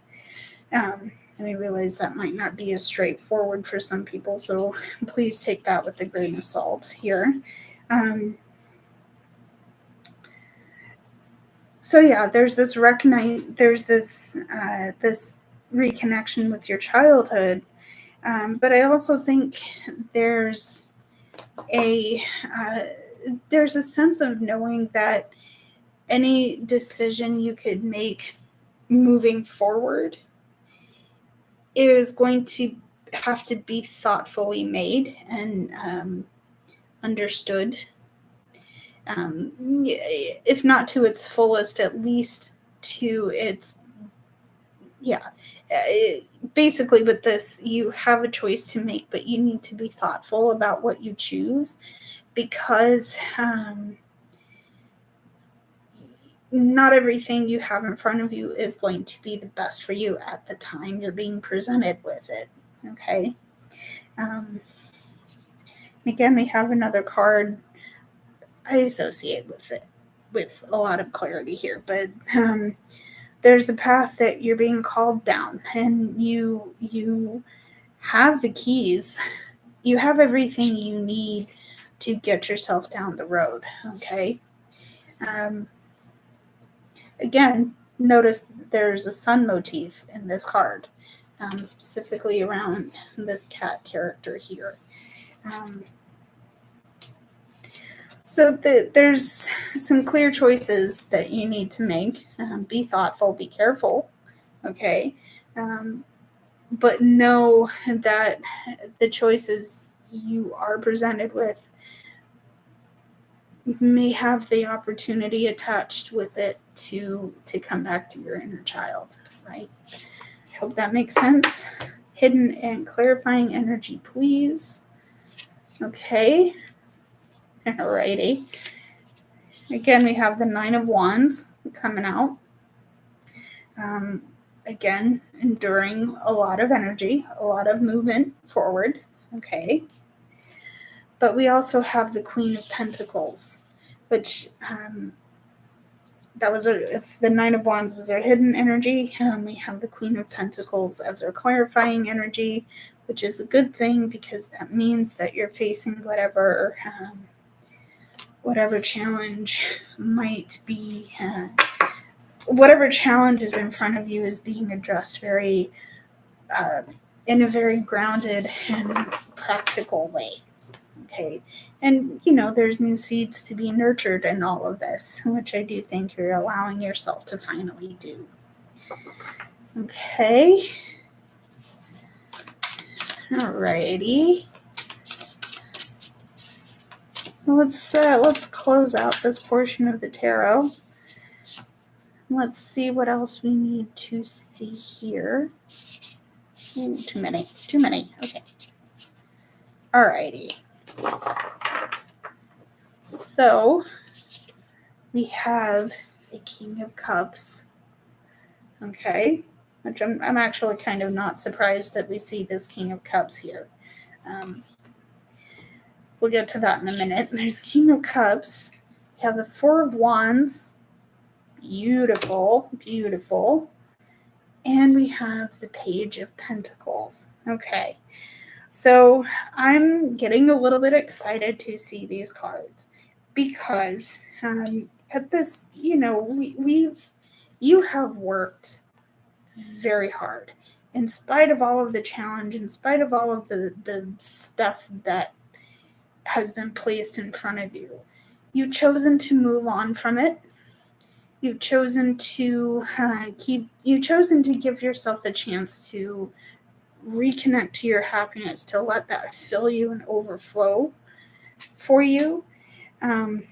And I realize that might not be as straightforward for some people, so please take that with a grain of salt here. So yeah, there's this this reconnection with your childhood, but I also think there's a sense of knowing that any decision you could make moving forward is going to have to be thoughtfully made and understood. If not to its fullest, at least to its, basically with this, you have a choice to make, but you need to be thoughtful about what you choose, because not everything you have in front of you is going to be the best for you at the time you're being presented with it. Okay. Again, we have another card I associate with it with a lot of clarity here, but there's a path that you're being called down, and you have the keys. you have everything you need to get yourself down the road, okay? Again, notice that there's a sun motif in this card, specifically around this cat character here. So there's some clear choices that you need to make. Be thoughtful, be careful, okay? But know that the choices you are presented with may have the opportunity attached with it to come back to your inner child, right? I hope that makes sense. Hidden and clarifying energy, please. Okay. Alrighty. Again, we have the Nine of Wands coming out. Again, enduring a lot of energy, a lot of movement forward. Okay. But we also have the Queen of Pentacles, which that was the Nine of Wands was our hidden energy. We have the Queen of Pentacles as our clarifying energy, which is a good thing because that means that you're facing whatever challenge might be, whatever challenge is in front of you is being addressed very in a very grounded and practical way. Okay. And, there's new seeds to be nurtured in all of this, which I do think you're allowing yourself to finally do. Okay. Alrighty. So let's close out this portion of the tarot. Let's see what else we need to see here. Ooh, too many. Okay. Alrighty. So we have the King of Cups. Okay. Which I'm actually kind of not surprised that we see this King of Cups here. We'll get to that in a minute. There's the King of Cups. We have the Four of Wands. Beautiful, beautiful. And we have the Page of Pentacles. Okay. So I'm getting a little bit excited to see these cards because at this, you have worked very hard in spite of all of the challenge, in spite of all of the stuff that has been placed in front of you. You've chosen to move on from it. You've chosen to give yourself the chance to reconnect to your happiness, to let that fill you and overflow for you. And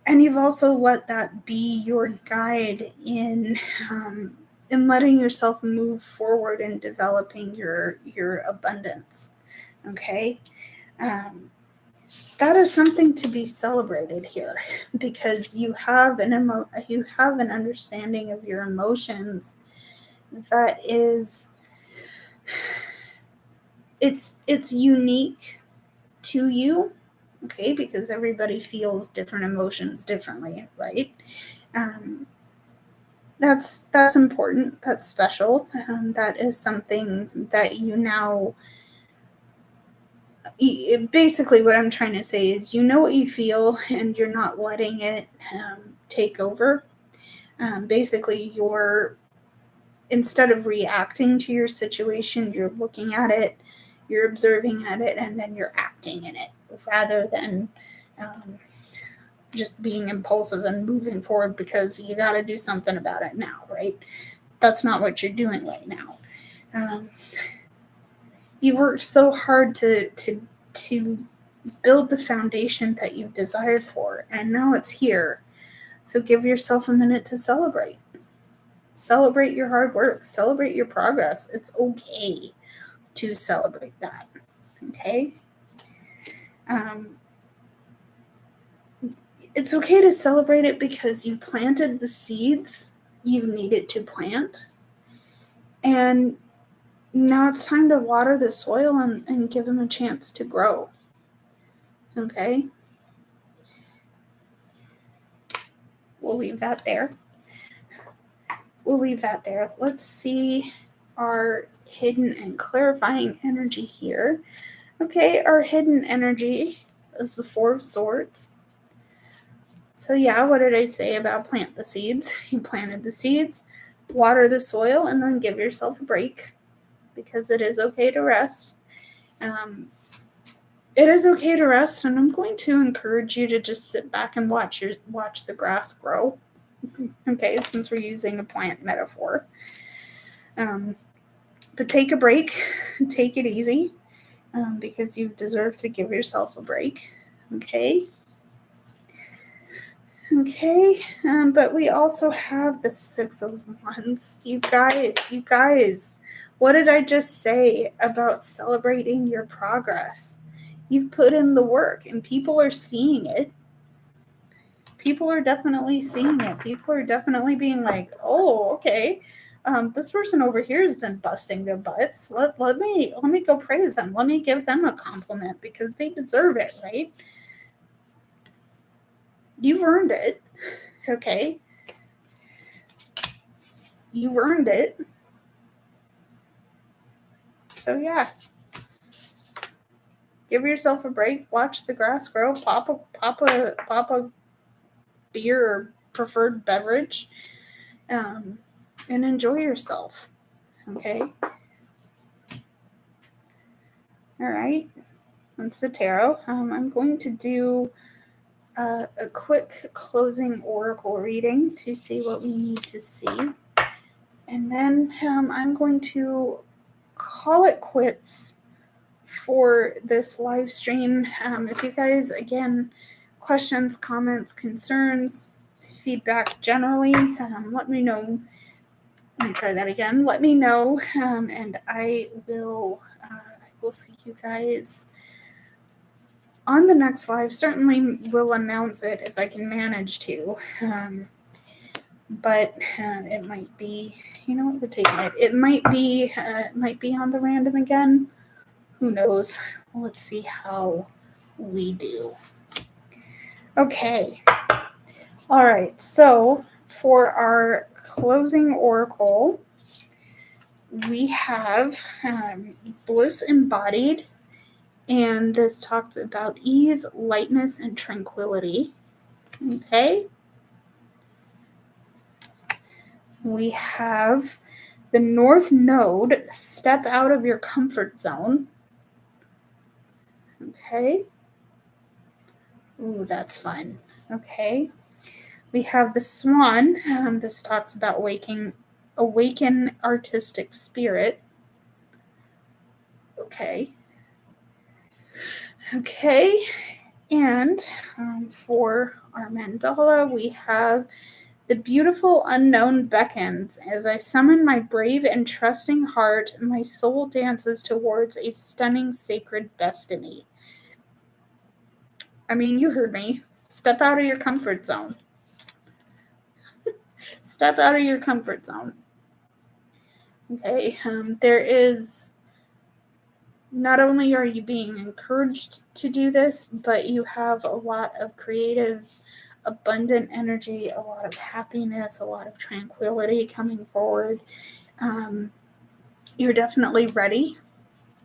you've also let that be your guide in letting yourself move forward and developing your abundance. Okay. That is something to be celebrated here because you have an understanding of your emotions that is it's unique to you, okay, because everybody feels different emotions differently, right? That's important. That's special. That is something that you now. Basically, what I'm trying to say is, you know what you feel, and you're not letting it take over. Basically, instead of reacting to your situation, you're looking at it, you're observing at it, and then you're acting in it, rather than just being impulsive and moving forward because you got to do something about it now, right? That's not what you're doing right now. You worked so hard to build the foundation that you've desired for, and now it's here. So give yourself a minute to celebrate. Celebrate your hard work. Celebrate your progress. It's okay to celebrate that. Okay? It's okay to celebrate it because you planted the seeds you needed to plant. And now it's time to water the soil and give them a chance to grow. Okay? We'll leave that there. Let's see our hidden and clarifying energy here. Okay, our hidden energy is the Four of Swords. So yeah, what did I say about plant the seeds? You planted the seeds, water the soil, and then give yourself a break, because it is okay to rest. It is okay to rest, and I'm going to encourage you to just sit back and watch the grass grow. Okay, since we're using a plant metaphor. But take a break, take it easy, because you deserve to give yourself a break. Okay. Okay, but we also have the Six of Wands. You guys, what did I just say about celebrating your progress? You've put in the work, and people are seeing it. People are definitely seeing it. People are definitely being like, oh, okay, this person over here has been busting their butts. Let me go praise them. Let me give them a compliment, because they deserve it, right? You've earned it. Okay. You've earned it. So yeah. Give yourself a break. Watch the grass grow. Pop a beer or preferred beverage. And enjoy yourself. Okay. All right. That's the tarot. I'm going to do a quick closing oracle reading to see what we need to see. And then I'm going to call it quits for this live stream. If you guys, again, questions, comments, concerns, feedback generally, let me know. Let me try that again. Let me know, and I will see you guys on the next live. Certainly will announce it if I can manage to. But it might be, we're taking it. It might be on the random again. Who knows? Let's see how we do. Okay. All right. So for our closing oracle, we have Bliss Embodied. And this talks about ease, lightness, and tranquility. Okay. We have the North Node, step out of your comfort zone. Okay. Ooh, that's fun. Okay. We have the Swan. This talks about awaken artistic spirit. Okay. Okay. And for our mandala, we have the beautiful unknown beckons. As I summon my brave and trusting heart, my soul dances towards a stunning sacred destiny. I mean, you heard me. Step out of your comfort zone. Step out of your comfort zone. Okay, there is, not only are you being encouraged to do this, but you have a lot of creative, abundant energy, a lot of happiness, a lot of tranquility coming forward. You're definitely ready.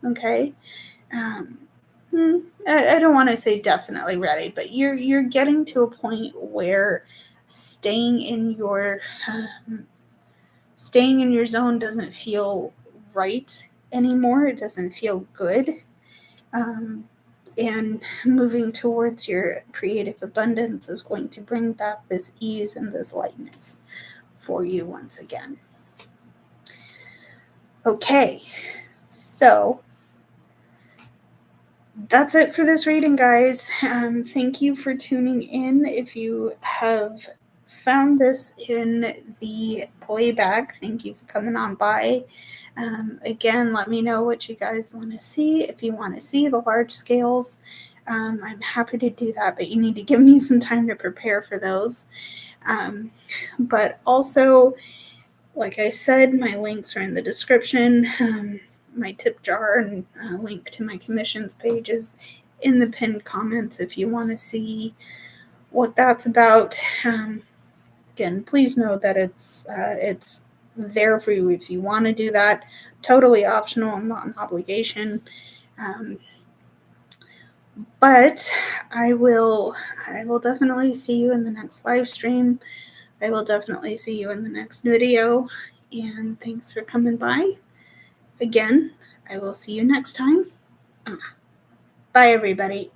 Okay. I don't want to say definitely ready, but you're getting to a point where staying in your zone doesn't feel right anymore. It doesn't feel good. And moving towards your creative abundance is going to bring back this ease and this lightness for you once again. Okay, so that's it for this reading, guys. Thank you for tuning in. If you have found this in the playback, thank you for coming on by. Again, let me know what you guys want to see. If you want to see the large scales, I'm happy to do that, but you need to give me some time to prepare for those. But also, like I said, my links are in the description. My tip jar and link to my commissions page is in the pinned comments if you want to see what that's about. Again, please know that it's there for you if you want to do that. totally optional and not an obligation. But I will definitely see you in the next live stream. I will definitely see you in the next video. And thanks for coming by. Again, I will see you next time. Bye, everybody.